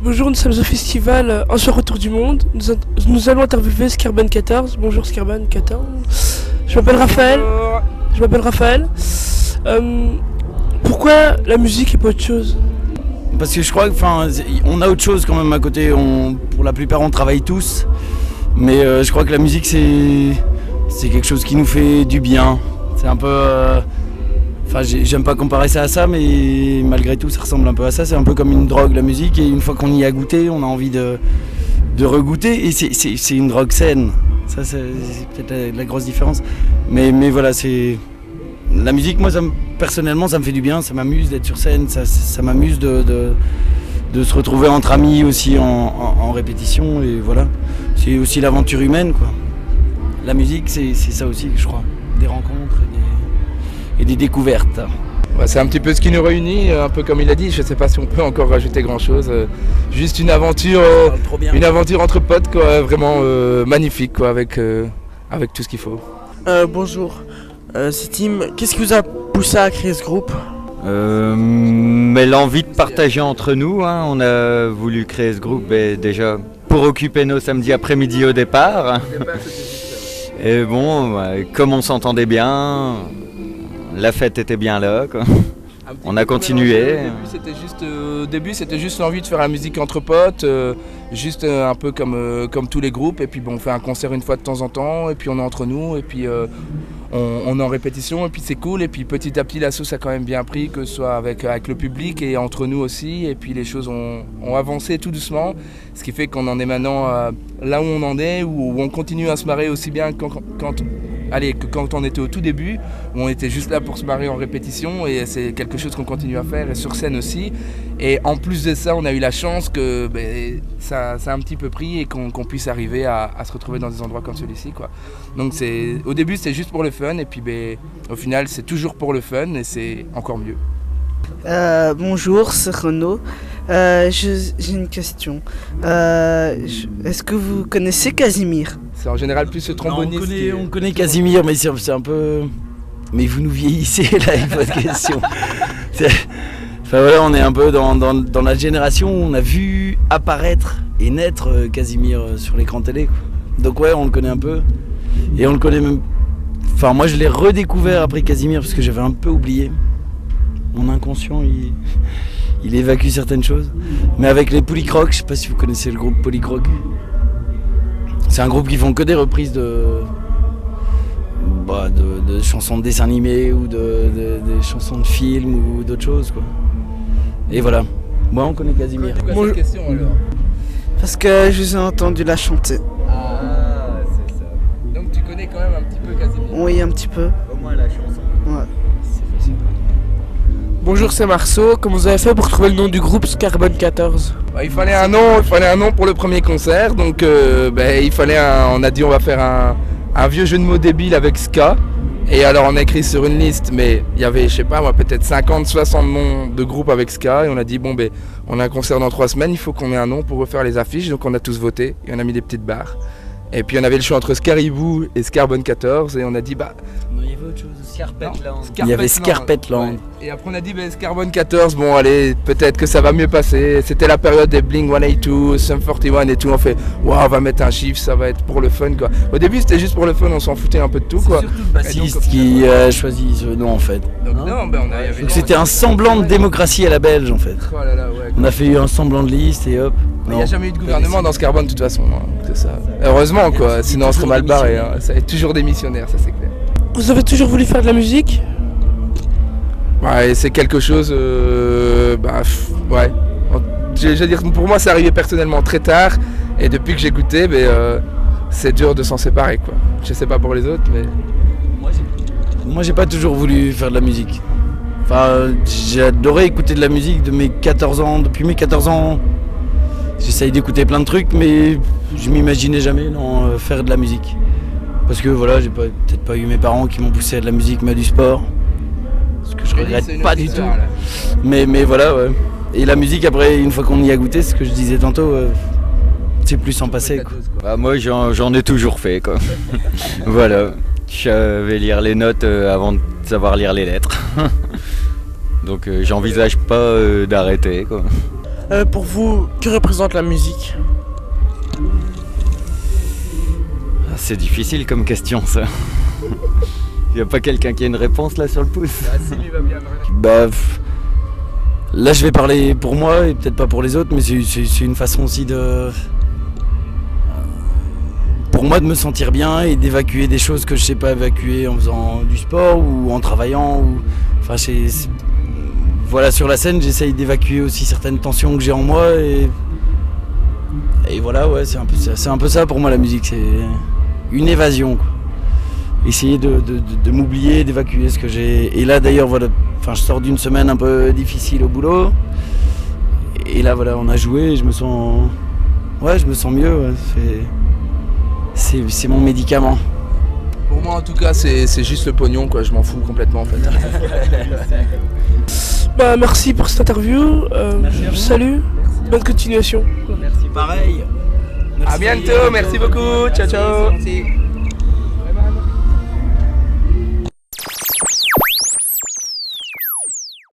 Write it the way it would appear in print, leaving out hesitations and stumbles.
Bonjour, nous sommes au festival Un soir autour du monde. Nous allons interviewer Scarban 14. Bonjour Scarban 14. Je m'appelle Raphaël. Je m'appelle Raphaël. Pourquoi la musique et pas autre chose? Parce que je crois qu'on a autre chose quand même à côté. Pour la plupart on travaille tous. Mais je crois que la musique c'est quelque chose qui nous fait du bien. C'est un peu... j'aime pas comparer ça à ça, mais malgré tout ça ressemble un peu à ça. C'est un peu comme une drogue, la musique, et une fois qu'on y a goûté, on a envie de regoûter, et c'est une drogue saine. Ça c'est peut-être la grosse différence. Mais voilà, c'est... La musique, moi personnellement ça me fait du bien, ça m'amuse d'être sur scène, ça m'amuse de se retrouver entre amis aussi en répétition, et voilà. C'est aussi l'aventure humaine, quoi. La musique c'est ça aussi, je crois. Des rencontres et des découvertes. Ouais, c'est un petit peu ce qui nous réunit, un peu comme il a dit. Je ne sais pas si on peut encore rajouter grand chose. Juste une aventure entre potes, quoi, vraiment magnifique, quoi, avec tout ce qu'il faut. Bonjour, c'est Tim. Qu'est-ce qui vous a poussé à créer ce groupe? Mais l'envie de partager entre nous, hein. On a voulu créer ce groupe déjà pour occuper nos samedis après-midi au départ. Et bon, comme on s'entendait bien, la fête était bien là, quoi. On a continué. Au début, c'était juste l'envie de faire la musique entre potes, juste un peu comme tous les groupes. Et puis bon, on fait un concert une fois de temps en temps, et puis on est entre nous, et puis on est en répétition, et puis c'est cool. Et puis petit à petit, la sauce a quand même bien pris, que ce soit avec le public et entre nous aussi. Et puis les choses ont avancé tout doucement, ce qui fait qu'on en est maintenant là où on en est, où on continue à se marrer aussi bien que quand on était au tout début, où on était juste là pour se marrer en répétition, et c'est quelque chose qu'on continue à faire, et sur scène aussi. Et en plus de ça, on a eu la chance que ça a un petit peu pris, et qu'on puisse arriver à se retrouver dans des endroits comme celui-ci, quoi. Donc au début c'était juste pour le fun, et puis au final c'est toujours pour le fun, et c'est encore mieux. Bonjour, c'est Renaud. J'ai une question. Est-ce que vous connaissez Casimir? C'est en général plus ce tromboniste. On connaît Casimir, mais c'est un peu... Mais vous nous vieillissez là avec votre question. Voilà, on est un peu dans la génération où on a vu apparaître et naître Casimir sur l'écran télé, quoi. Donc ouais, on le connaît un peu. Et on le connaît même... Enfin, moi je l'ai redécouvert après Casimir, parce que j'avais un peu oublié. Mon inconscient, il évacue certaines choses. Mais avec les Polycrocs, je sais pas si vous connaissez le groupe Polycroc. C'est un groupe qui font que des reprises de chansons de dessins animés, ou des chansons de films, ou d'autres choses, quoi. Et voilà. Moi, on connaît Casimir. Pourquoi cette question alors? Parce que je vous ai entendu la chanter. Ah, c'est ça. Donc tu connais quand même un petit peu Casimir? Oui, un petit peu. Au moins la chanson. Ouais. Bonjour, c'est Marceau. Comment vous avez fait pour trouver le nom du groupe Scarban 14? Il fallait un nom pour le premier concert, donc il fallait on a dit on va faire un vieux jeu de mots débile avec ska. Et alors on a écrit sur une liste, mais il y avait, je sais pas moi, peut-être 50, 60 noms de groupes avec ska, et on a dit bon on a un concert dans 3 semaines, il faut qu'on ait un nom pour refaire les affiches, donc on a tous voté, et on a mis des petites barres. Et puis on avait le choix entre Scaribou et Scarbon 14, et on a dit il y avait autre chose. Scarpetland. Il y avait Scarpetland. Ouais. Et après on a dit Scarbon 14, bon allez, peut-être que ça va mieux passer. C'était la période des Blink 182, Sum 41 et tout. On fait waouh, on va mettre un chiffre, ça va être pour le fun, quoi. Au début c'était juste pour le fun, on s'en foutait un peu de tout, quoi. C'est surtout le bassiste qui a choisi ce nom, en fait. Donc c'était un semblant de démocratie à la belge, en fait. Oh là là, ouais, on a fait un semblant de liste, et hop. Il n'y a jamais eu de gouvernement dans Scarbon de toute façon, hein. C'est ça. Heureusement, quoi, sinon on serait mal barré, hein. Ça va être toujours démissionnaire, ça c'est clair. Vous avez toujours voulu faire de la musique? Ouais, c'est quelque chose... ouais. Je veux dire, pour moi, c'est arrivé personnellement très tard. Et depuis que j'ai goûté, c'est dur de s'en séparer, quoi. Je sais pas pour les autres, mais... Moi, j'ai pas toujours voulu faire de la musique. J'ai adoré écouter de la musique depuis mes 14 ans. J'essaye d'écouter plein de trucs, mais je m'imaginais jamais faire de la musique. Parce que voilà, j'ai peut-être pas eu mes parents qui m'ont poussé à de la musique, mais à du sport. Ce que je regrette pas du tout. Mais voilà, ouais. Et la musique, après, une fois qu'on y a goûté, c'est ce que je disais tantôt, c'est plus s'en passer, quoi. Moi j'en ai toujours fait, quoi. Voilà. Je savais lire les notes avant de savoir lire les lettres. Donc j'envisage pas d'arrêter, quoi. Pour vous, que représente la musique? C'est difficile comme question ça. Il n'y a pas quelqu'un qui a une réponse là sur le pouce? Bah, là je vais parler pour moi et peut-être pas pour les autres, mais c'est une façon aussi de... pour moi de me sentir bien et d'évacuer des choses que je sais pas évacuer en faisant du sport ou en travaillant. Enfin, voilà, sur la scène j'essaye d'évacuer aussi certaines tensions que j'ai en moi et voilà, ouais, c'est un peu ça pour moi la musique, c'est une évasion, quoi. Essayer de m'oublier, d'évacuer ce que j'ai. Et là d'ailleurs, voilà, enfin, je sors d'une semaine un peu difficile au boulot. Et là voilà, on a joué et je me sens mieux, ouais. C'est mon médicament. Pour moi en tout cas c'est juste le pognon quoi, je m'en fous complètement en fait. Bah, merci pour cette interview. Salut, bonne continuation. Merci, pareil. A bientôt, merci beaucoup, ciao ciao.